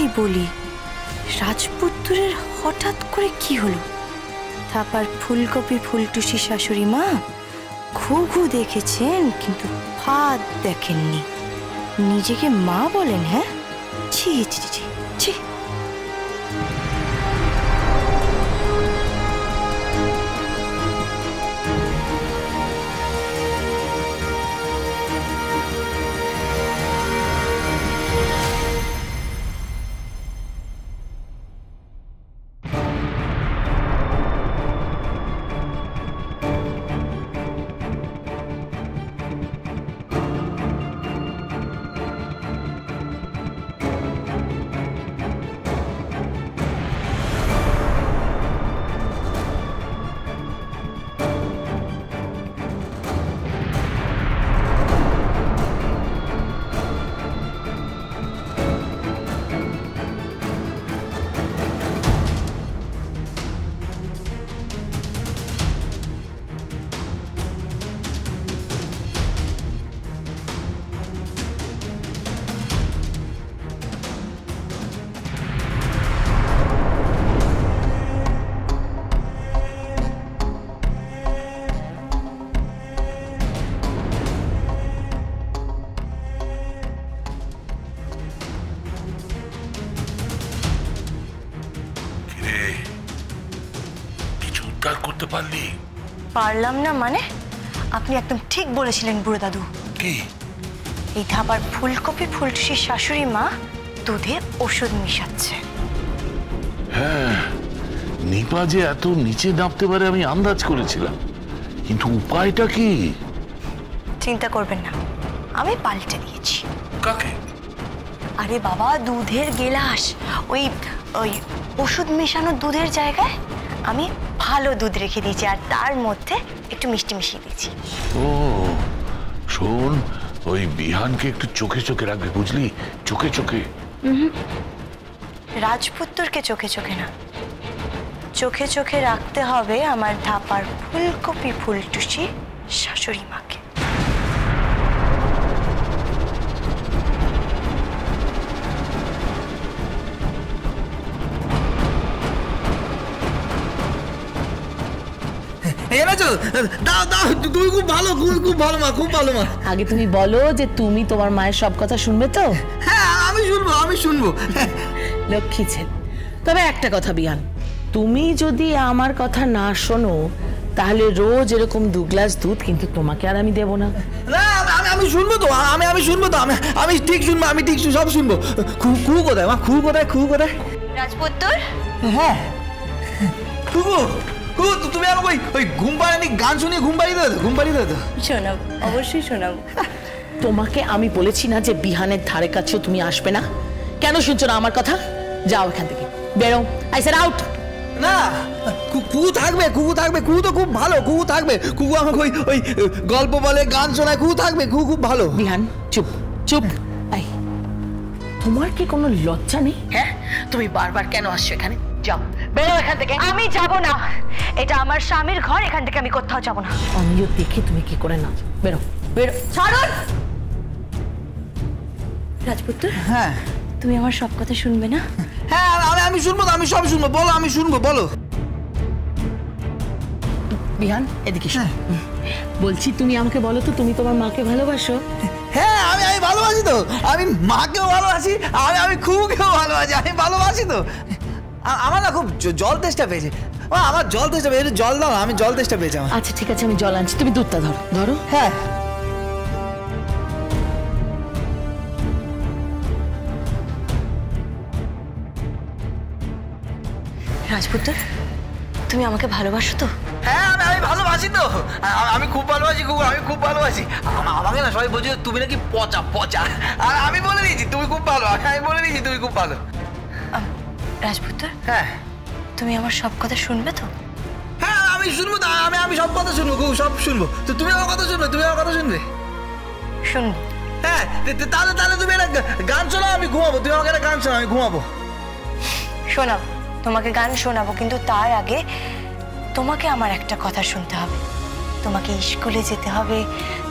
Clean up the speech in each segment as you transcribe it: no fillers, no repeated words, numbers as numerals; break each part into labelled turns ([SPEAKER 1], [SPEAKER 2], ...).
[SPEAKER 1] তাই বলি, রাজপুত্রের হঠাৎ করে কি হলো? থাপার ফুলকপি ফুলটুসি শাশুড়ি মা ঘুঘু দেখেছেন, কিন্তু ফাঁদ দেখেননি। নিজেকে মা বলেন? হ্যাঁ, ছি ছি ছি ছি।
[SPEAKER 2] করতে পারলি?
[SPEAKER 1] পারলাম না মানে? আপনি একদম ঠিক বলেছিলেন বুড়ো দাদু।
[SPEAKER 2] কি?
[SPEAKER 1] এই থাপার ফুলকপি ফুলটুসির শাশুড়ি মা দুধে ওষুধ মিশাচ্ছে।
[SPEAKER 2] হ্যাঁ, নিপা যে এত নিচে নামতে পারে আমি আন্দাজ করেছিলাম, কিন্তু উপায়টা কি?
[SPEAKER 1] চিন্তা করবেন না, আমি পাল্টে দিয়েছি।
[SPEAKER 2] কাকে?
[SPEAKER 1] আরে বাবা, দুধের গেলাস, ওই ওই ওষুধ মেশানো দুধের জায়গায় আমি ভালো দুধ রেখে দিয়েছি, আর তার মধ্যে একটু মিষ্টি মিশিয়ে দিয়েছি।
[SPEAKER 2] ও শোন, ওই বিহানকে একটু চোখে চোখে রাখবে, বুঝলি? চোখে চোখে।
[SPEAKER 1] রাজপুত্রকে চোখে চোখে না, চোখে চোখে রাখতে হবে আমার ধাপার ফুলকপি ফুলটুসি শাশুড়ি মাকে।
[SPEAKER 3] তুমি খুব ভালো, খুব ভালো মা, খুব ভালো মা।
[SPEAKER 4] আগে তুমি বলো যে তুমি তোমার মায়ের সব কথা শুনবে তো?
[SPEAKER 3] হ্যাঁ, আমি শুনবো।
[SPEAKER 4] লক্ষ্মী ছেলে। তবে একটা কথা বিহান, তুমি যদি আমার কথা না শোনো তাহলে রোজ এরকম 2 গ্লাস দুধ কিন্তু তোমাকে আর আমি দেবো না।
[SPEAKER 3] আমি শুনবো তো, আমি শুনবো তো, আমি ঠিক শুনবো, আমি ঠিক সব শুনবো। খু কোথায় মা? খু কোথায়?
[SPEAKER 1] রাজপুত্র?
[SPEAKER 3] হ্যাঁ, তুমি আমাকে ওই ঘুম পাড়ানি গান শুনিয়ে ঘুম পাড়িয়ে দাও তো।
[SPEAKER 1] শোনাবো, অবশ্যই শোনাবো।
[SPEAKER 4] তোমাকে আমি বলেছি না যে বিহানের ধারে কাছেও তুমি আসবে না? কেন শুনছো না আমার কথা? যাও এখান থেকে, বেরো। I said out.
[SPEAKER 3] না, কুকু থাকবে, কুকু তো খুব ভালো, কুকু থাকবে। কুকু আমাকে ওই গল্প বলে, গান শোনায়, কুকু থাকবে, কুকু খুব ভালো।
[SPEAKER 4] বিহান চুপ। আই, তোমার কি কোনো লজ্জা নেই? হ্যাঁ, তুমি বারবার কেন আসছো এখানে? যাও, বেরো এখান থেকে।
[SPEAKER 1] আমি যাব না, এটা আমার স্বামীর ঘর, এখান থেকে আমি কোথাও যাব না।
[SPEAKER 4] আমিও দেখি তুমি কি করে নাচো। বেরো।
[SPEAKER 1] ছাড়ুন। রাজপুত্র,
[SPEAKER 3] হ্যাঁ
[SPEAKER 1] তুমি আমার সব কথা শুনবে না?
[SPEAKER 3] হ্যাঁ, আমি শুনবো তো, আমি সব শুনবো। বলো, আমি শুনবো, বলো।
[SPEAKER 4] বিহান এদিকে এসো। বলছি তুমি আমাকে বলো তো, তুমি তোমার মাকে ভালোবাসো?
[SPEAKER 3] হ্যাঁ, আমি ভালোবাসি তো। আমি মাকেও ভালোবাসি, আমি খুবকেও ভালোবাসি, আমি ভালোবাসি তো। আমার না খুব জল তেষ্টা পেয়েছে, আমার জল তেষ্টা পেয়েছে, জল দাও, আমি জল তেষ্টা পেয়েছে আমার।
[SPEAKER 4] আচ্ছা ঠিক আছে, আমি জল আনছি, তুমি দুধটা ধরো।
[SPEAKER 3] হ্যাঁ,
[SPEAKER 1] রাজপুত্র, তুমি আমাকে ভালোবাসো তো?
[SPEAKER 3] হ্যাঁ, আমি ভালোবাসি তো, আমি খুব ভালোবাসি, আমি খুব ভালোবাসি। আমাকে না সবাই বলছে তুমি নাকি পচা, আর আমি বলে দিয়েছি তুমি খুব ভালো, আমি বলে দিয়েছি তুমি খুব ভালো।
[SPEAKER 1] রাজপুত্র,
[SPEAKER 3] হ্যাঁ,
[SPEAKER 1] তুমি আমার সব কথা শুনবে তো?
[SPEAKER 3] হ্যাঁ, আমি শুনবো তো, আমি সব কথা শুনবো, সব শুনবো। তো তুমি আমার কথা শুনবে,
[SPEAKER 1] শুনবো।
[SPEAKER 3] হ্যাঁ, তাহলে তুমি একটা গান শোনাও, আমি ঘুমাবো। তুমি আমাকে একটা গান শোনাও, আমি ঘুমাবো।
[SPEAKER 1] শোনাবো, তোমাকে গান শোনাবো, কিন্তু তার আগে তোমাকে আমার একটা কথা শুনতে হবে। তোমাকে স্কুলে যেতে হবে,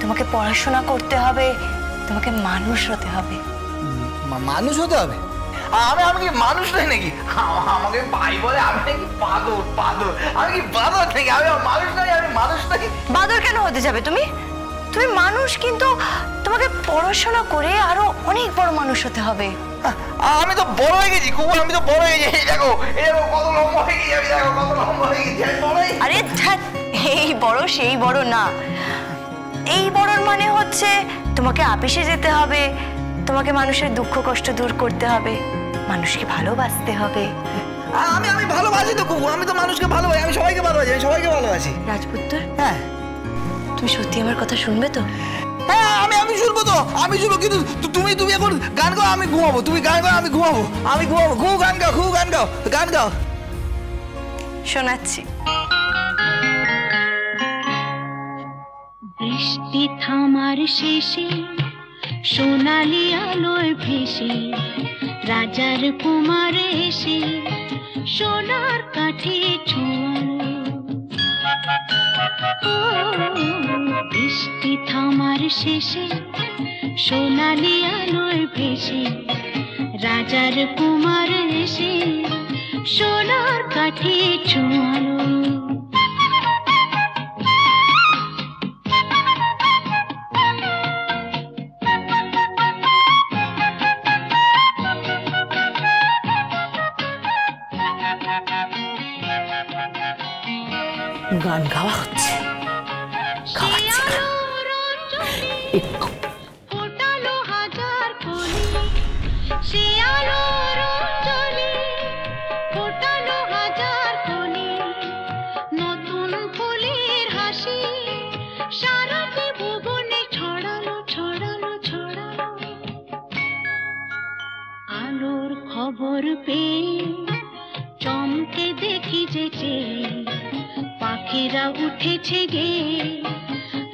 [SPEAKER 1] তোমাকে পড়াশোনা করতে হবে, তোমাকে মানুষ হতে হবে।
[SPEAKER 3] মানুষ হতে হবে? আমি কি মানুষ নই নাকি? আমাকে ভাই বলে, আমি নাকি বাদর? আমি কি বাদর নাকি? আমি মানুষ নই, আমি মানুষ নই।
[SPEAKER 1] বাদর কেন হতে যাবে তুমি? তুমি মানুষ, কিন্তু তোমাকে পড়াশোনা করে আরো অনেক বড় মানুষ হতে হবে।
[SPEAKER 3] আমি তো বড় হয়ে গেছি খুব, আমি তো বড় হয়ে গেছি। দেখো কত লম্বা হয়ে গেছি আমি, দেখো কত লম্বা হয়ে গেছি আমি, বড়।
[SPEAKER 1] আরে এই বড় সেই বড় না, এই বড়র মানে হচ্ছে তোমাকে আপিসে যেতে হবে, তোমাকে মানুষের দুঃখ কষ্ট দূর করতে হবে, মানুষকে ভালোবাসতে হবে।
[SPEAKER 3] আমি ভালোবাসি তো খুব, আমি তো মানুষকে ভালোবাসি, আমি সবাইকে ভালোবাসি, আমি সবাইকে ভালোবাসি।
[SPEAKER 1] রাজপুত্র,
[SPEAKER 3] হ্যাঁ
[SPEAKER 1] তুমি সত্যি আমার কথা শুনবে তো?
[SPEAKER 3] হ্যাঁ আমি শুনবো তো, আমি শুনবো, কিন্তু তুমি এখন গান গাও, আমি ঘুমাবো। তুমি গান গাও, আমি ঘুমাবো। খুব গান গাও।
[SPEAKER 1] শোনাচ্ছি।
[SPEAKER 5] বৃষ্টি থামার শেষে সোনালি আলোয় ভেসে রাজার কুমার এসে সোনার কাঠে ছোঁয়ালো। বৃষ্টি থামার শেষে সোনালি আলোয় ভেসে রাজার কুমার এসে সোনার কাঠে ছোঁয়ালো।
[SPEAKER 4] গান গাওয়া হচ্ছে, গাওয়াচ্ছি গান।
[SPEAKER 5] ফোটালো হাজার কলি, সে আলোর অঞ্জলি, ফোটালো হাজার কলি, নতুন ফুলের হাসি সারাটি ভুবনে ছড়ালো। আলোর খবর পেয়ে চমকে দেখি যেচে পাখিরা উঠেছে গে,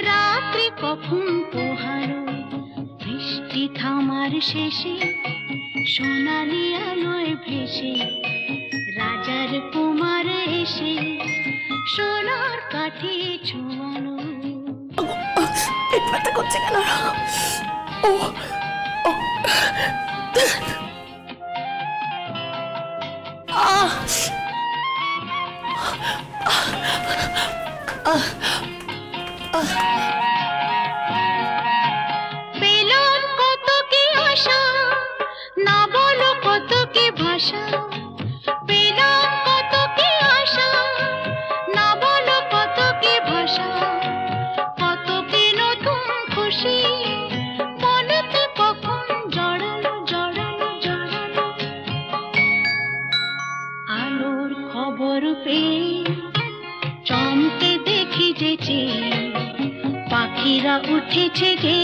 [SPEAKER 5] রাত্রি কখন পোহালো। বৃষ্টি থামার শেষে সোনালি আলোয় ভেসে রাজার কুমার এসে সোনার কাঠে ছোঁয়ালো।
[SPEAKER 1] পেট ব্যথা করছে কেন?
[SPEAKER 5] পেলাম কত কি আশা, না বলো কত কি ভাষা। পেলাম কত কি আশা, না বলো কত কি ভাষা। কত কি নতুন খুশি মনেতে কখন জড়ালো। আলোর খবর পেয়ে চমকে দেখি যেচে পাখিরা উঠেছে গে,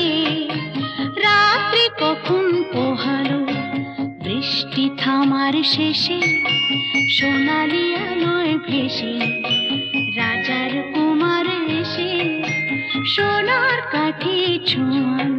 [SPEAKER 5] রাত্রি কখন পোহালো। বৃষ্টি থামার শেষে সোনালি আলোয় ভেসে রাজার কুমার এসে সোনার কাঠে ছোঁয়ালো।